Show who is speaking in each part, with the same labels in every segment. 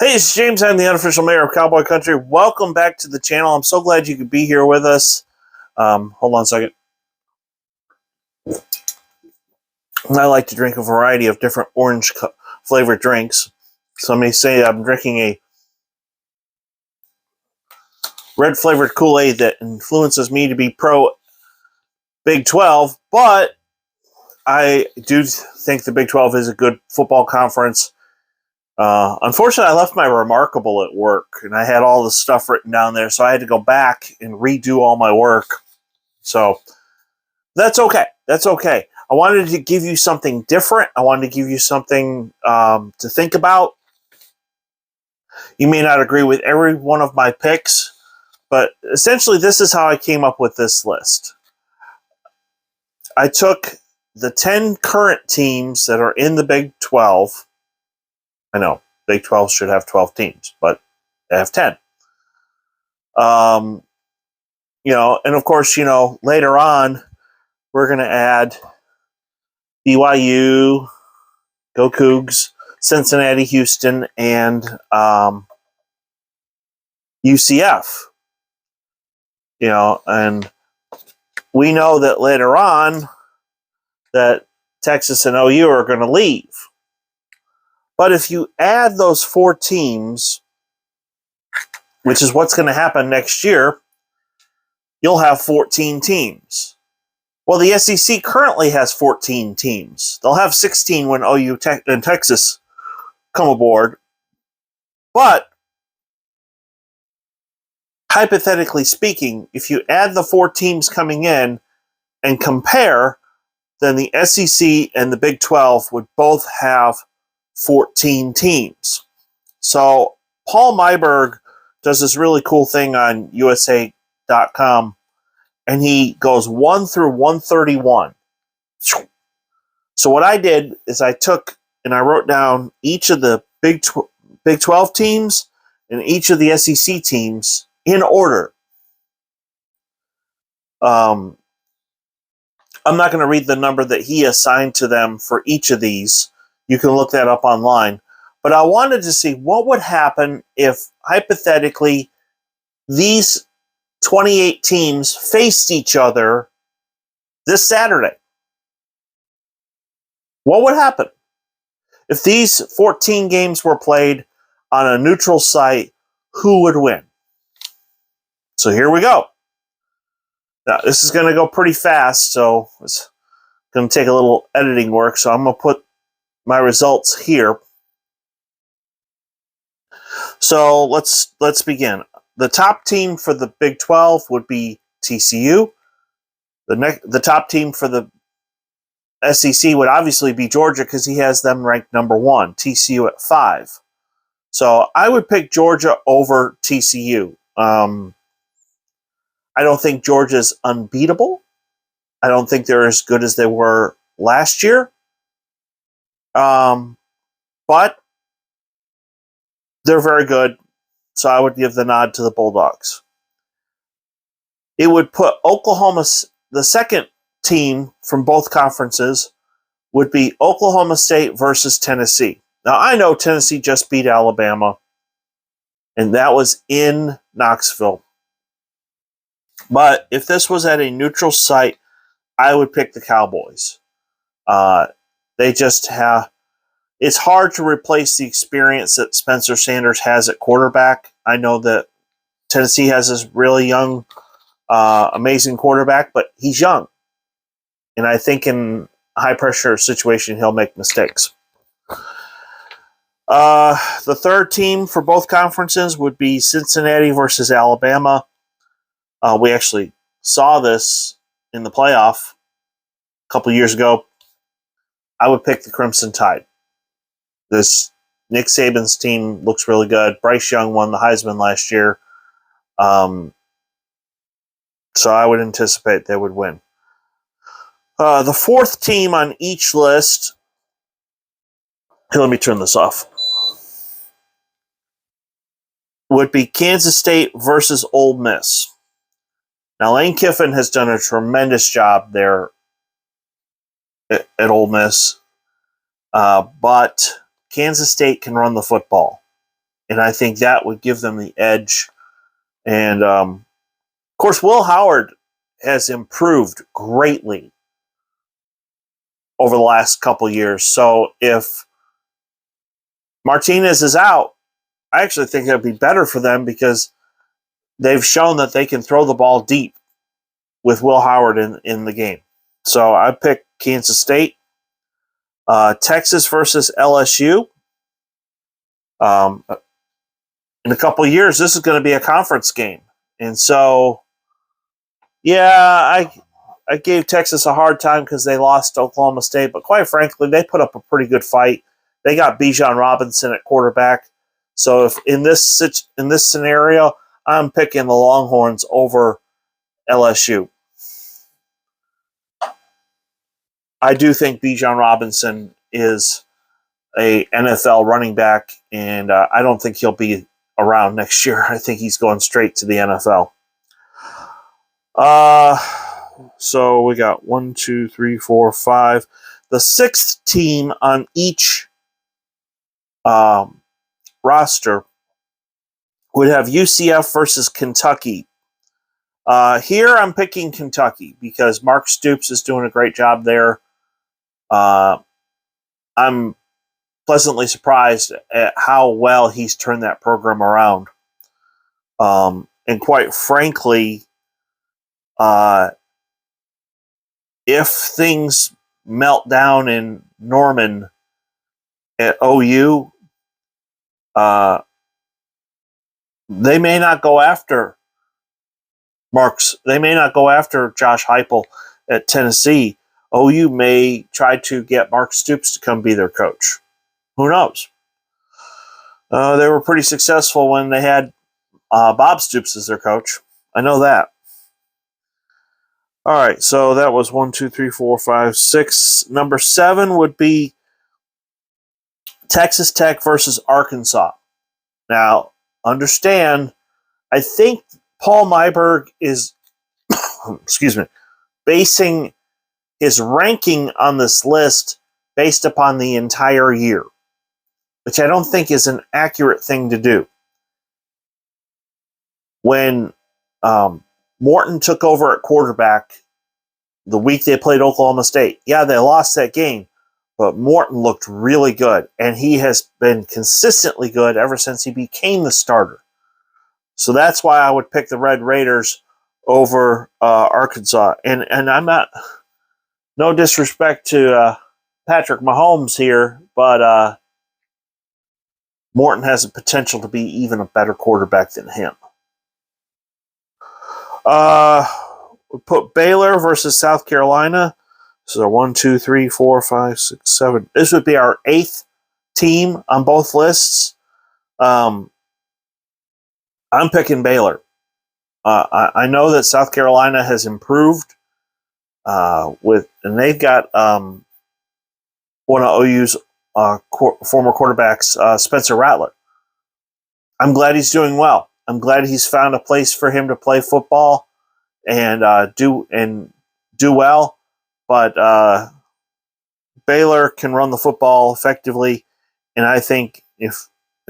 Speaker 1: Hey, it's James. I'm the unofficial mayor of Cowboy Country. Welcome back to the channel. I'm so glad you could be here with us. Hold on a second. I like to drink a variety of different orange flavored drinks. Some may say I'm drinking a red flavored Kool-Aid that influences me to be pro Big 12, but I do think the Big 12 is a good football conference. Unfortunately, I left my Remarkable at work, and I had all the stuff written down there, so I had to go back and redo all my work. So that's okay. That's okay. I wanted to give you something different. I wanted to give you something to think about. You may not agree with every one of my picks, but essentially this is how I came up with this list. I took the 10 current teams that are in the Big 12. I know, Big 12 should have 12 teams, but they have 10. And of course, later on, we're going to add BYU, Go Cougs, Cincinnati, Houston, and UCF. And we know that later on that Texas and OU are going to leave. But if you add those 4 teams, which is what's going to happen next year, you'll have 14 teams. Well, the SEC currently has 14 teams. They'll have 16 when OU and Texas come aboard. But hypothetically speaking, if you add the 4 teams coming in and compare, then the SEC and the Big 12 would both have 14 teams. So Paul Myberg does this really cool thing on USA.com, and he goes 1 through 131. So what I did is I took and I wrote down each of the Big 12 teams and each of the SEC teams in order. I'm not going to read the number that he assigned to them for each of these. You can look that up online. But I wanted to see what would happen if, hypothetically, these 28 teams faced each other this Saturday. What would happen? If these 14 games were played on a neutral site, who would win? So here we go. Now, this is going to go pretty fast, so it's going to take a little editing work, so I'm going to put my results here. So let's begin. The top team for the Big 12 would be TCU. The top team for the SEC would obviously be Georgia because he has them ranked number 1, TCU at 5. So I would pick Georgia over TCU. I don't think Georgia's unbeatable. I don't think they're as good as they were last year. But they're very good, so I would give the nod to the Bulldogs. It would put Oklahoma, the second team from both conferences, would be Oklahoma State versus Tennessee. Now, I know Tennessee just beat Alabama, and that was in Knoxville. But if this was at a neutral site, I would pick the Cowboys. They just have... It's hard to replace the experience that Spencer Sanders has at quarterback. I know that Tennessee has this really young, amazing quarterback, but he's young. And I think in a high-pressure situation, he'll make mistakes. The third team for both conferences would be Cincinnati versus Alabama. We actually saw this in the playoff a couple years ago. I would pick the Crimson Tide. This Nick Saban's team looks really good. Bryce Young won the Heisman last year. So I would anticipate they would win. The fourth team on each list, let me turn this off, would be Kansas State versus Ole Miss. Now, Lane Kiffin has done a tremendous job there at Ole Miss, but Kansas State can run the football. And I think that would give them the edge. And, of course, Will Howard has improved greatly over the last couple years. So if Martinez is out, I actually think it would be better for them because they've shown that they can throw the ball deep with Will Howard in the game. So I pick Kansas State. Texas versus LSU. In a couple of years, this is going to be a conference game. And so, yeah, I gave Texas a hard time because they lost to Oklahoma State, but quite frankly, they put up a pretty good fight. They got Bijan Robinson at quarterback. So if in this scenario, I'm picking the Longhorns over LSU. I do think Bijan Robinson is a NFL running back, and I don't think he'll be around next year. I think he's going straight to the NFL. So we got 1, 2, 3, 4, 5. The sixth team on each roster would have UCF versus Kentucky. Here I'm picking Kentucky because Mark Stoops is doing a great job there. I'm pleasantly surprised at how well he's turned that program around. And quite frankly, if things melt down in Norman at OU, they may not go after They may not go after Josh Heupel at Tennessee. OU may try to get Mark Stoops to come be their coach. Who knows? They were pretty successful when they had Bob Stoops as their coach. I know that. All right, so that was 1, 2, 3, 4, 5, 6. Number 7 would be Texas Tech versus Arkansas. Now, understand, I think Paul Myberg is, basing his ranking on this list based upon the entire year, which I don't think is an accurate thing to do. When Morton took over at quarterback the week they played Oklahoma State, yeah, they lost that game, but Morton looked really good, and he has been consistently good ever since he became the starter. So that's why I would pick the Red Raiders over Arkansas. And I'm not, no disrespect to Patrick Mahomes here, but Morton has the potential to be even a better quarterback than him. We put Baylor versus South Carolina. So 1, 2, 3, 4, 5, 6, 7. This would be our 8th team on both lists. I'm picking Baylor. I know that South Carolina has improved and they've got one of OU's former quarterbacks, Spencer Rattler. I'm glad he's doing well. I'm glad he's found a place for him to play football and do well. But Baylor can run the football effectively, and I think if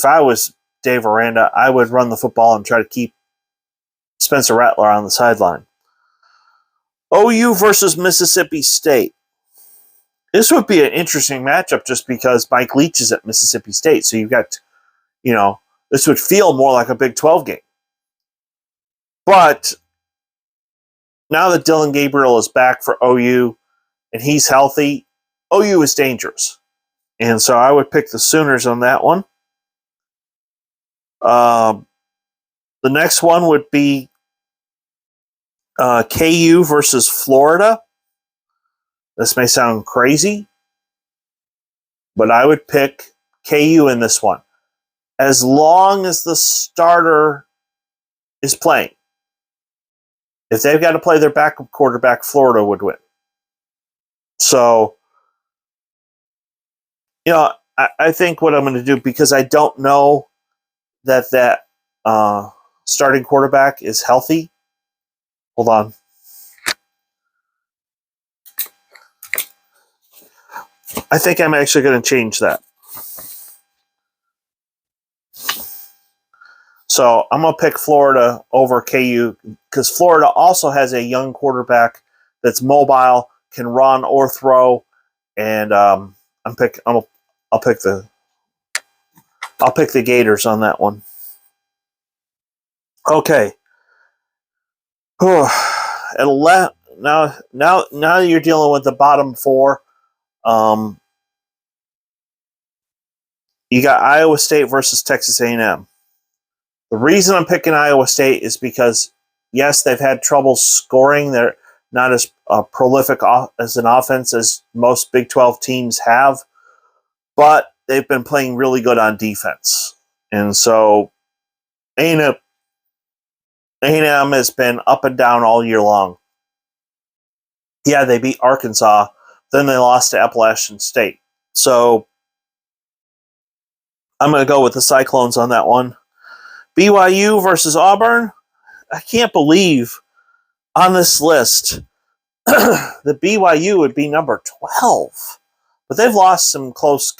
Speaker 1: I was Dave Aranda, I would run the football and try to keep Spencer Rattler on the sideline. OU versus Mississippi State. This would be an interesting matchup just because Mike Leach is at Mississippi State. So you've got, this would feel more like a Big 12 game. But now that Dylan Gabriel is back for OU and he's healthy, OU is dangerous. And so I would pick the Sooners on that one. The next one would be KU versus Florida. This may sound crazy, but I would pick KU in this one. As long as the starter is playing. If they've got to play their backup quarterback, Florida would win. So, I think what I'm going to do, because I don't know that starting quarterback is healthy. Hold on. I think I'm actually going to change that. So I'm going to pick Florida over KU because Florida also has a young quarterback that's mobile, can run or throw, and I'll pick the Gators on that one. Okay. Now you're dealing with the bottom four. You got Iowa State versus Texas A&M. The reason I'm picking Iowa State is because, yes, they've had trouble scoring. They're not as prolific as an offense as most Big 12 teams have, but they've been playing really good on defense. And so A&M has been up and down all year long. Yeah, they beat Arkansas, then they lost to Appalachian State. So I'm going to go with the Cyclones on that one. BYU versus Auburn. I can't believe on this list the BYU would be number 12. But they've lost some close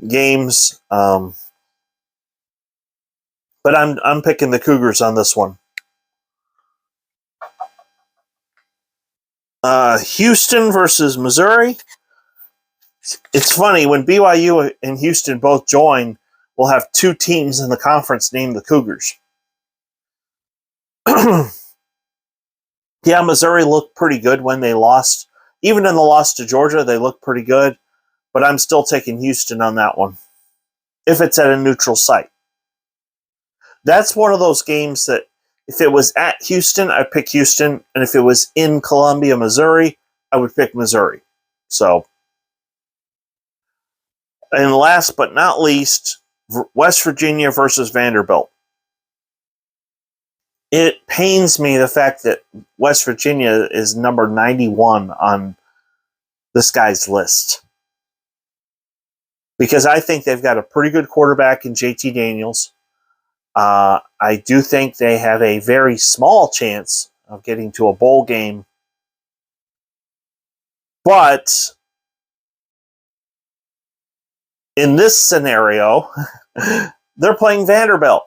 Speaker 1: games. But I'm picking the Cougars on this one. Houston versus Missouri. It's funny, when BYU and Houston both join, we'll have two teams in the conference named the Cougars. Yeah, Missouri looked pretty good when they lost. Even in the loss to Georgia, they looked pretty good. But I'm still taking Houston on that one, if it's at a neutral site. That's one of those games that if it was at Houston, I'd pick Houston. And if it was in Columbia, Missouri, I would pick Missouri. So, and last but not least, West Virginia versus Vanderbilt. It pains me the fact that West Virginia is number 91 on this guy's list. Because I think they've got a pretty good quarterback in JT Daniels. I do think they have a very small chance of getting to a bowl game. But in this scenario, they're playing Vanderbilt.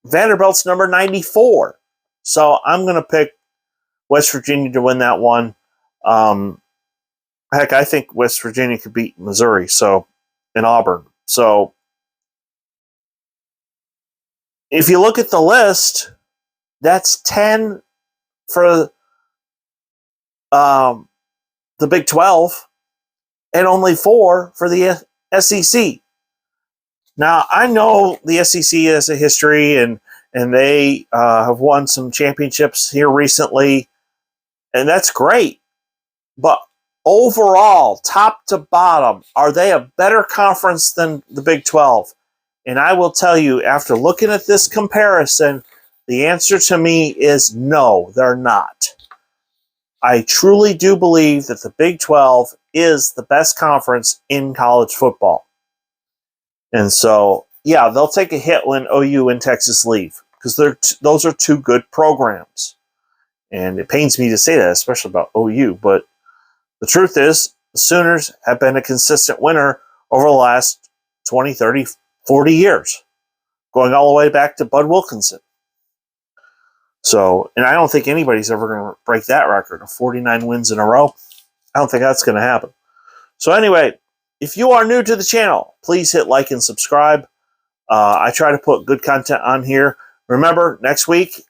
Speaker 1: Vanderbilt's number 94. So I'm going to pick West Virginia to win that one. Heck, I think West Virginia could beat Missouri and Auburn. So if you look at the list, that's 10 for the Big 12 and only 4 for the SEC. Now, I know the SEC has a history, and they have won some championships here recently, and that's great. But overall, top to bottom, are they a better conference than the Big 12? And I will tell you, after looking at this comparison, the answer to me is no, they're not. I truly do believe that the Big 12 is the best conference in college football. And so, yeah, they'll take a hit when OU and Texas leave because those are two good programs. And it pains me to say that, especially about OU. But the truth is, the Sooners have been a consistent winner over the last 20, 30, 40 years, going all the way back to Bud Wilkinson. So, and I don't think anybody's ever going to break that record of 49 wins in a row. I don't think that's going to happen. So anyway, if you are new to the channel, please hit like and subscribe. I try to put good content on here. Remember, next week,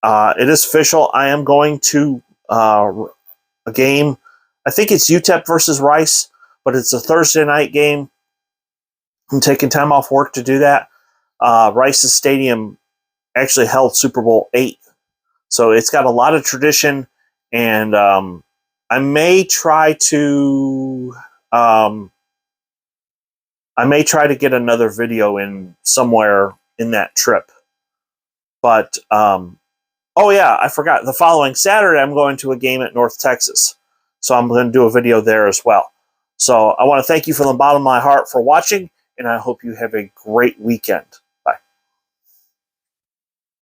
Speaker 1: it is official. I am going to a game. I think it's UTEP versus Rice, but it's a Thursday night game. I'm taking time off work to do that. Rice's stadium actually held Super Bowl 8. So it's got a lot of tradition, and I may try to get another video in somewhere in that trip. But oh yeah, I forgot. The following Saturday, I'm going to a game at North Texas. So I'm going to do a video there as well. So I want to thank you from the bottom of my heart for watching, and I hope you have a great weekend.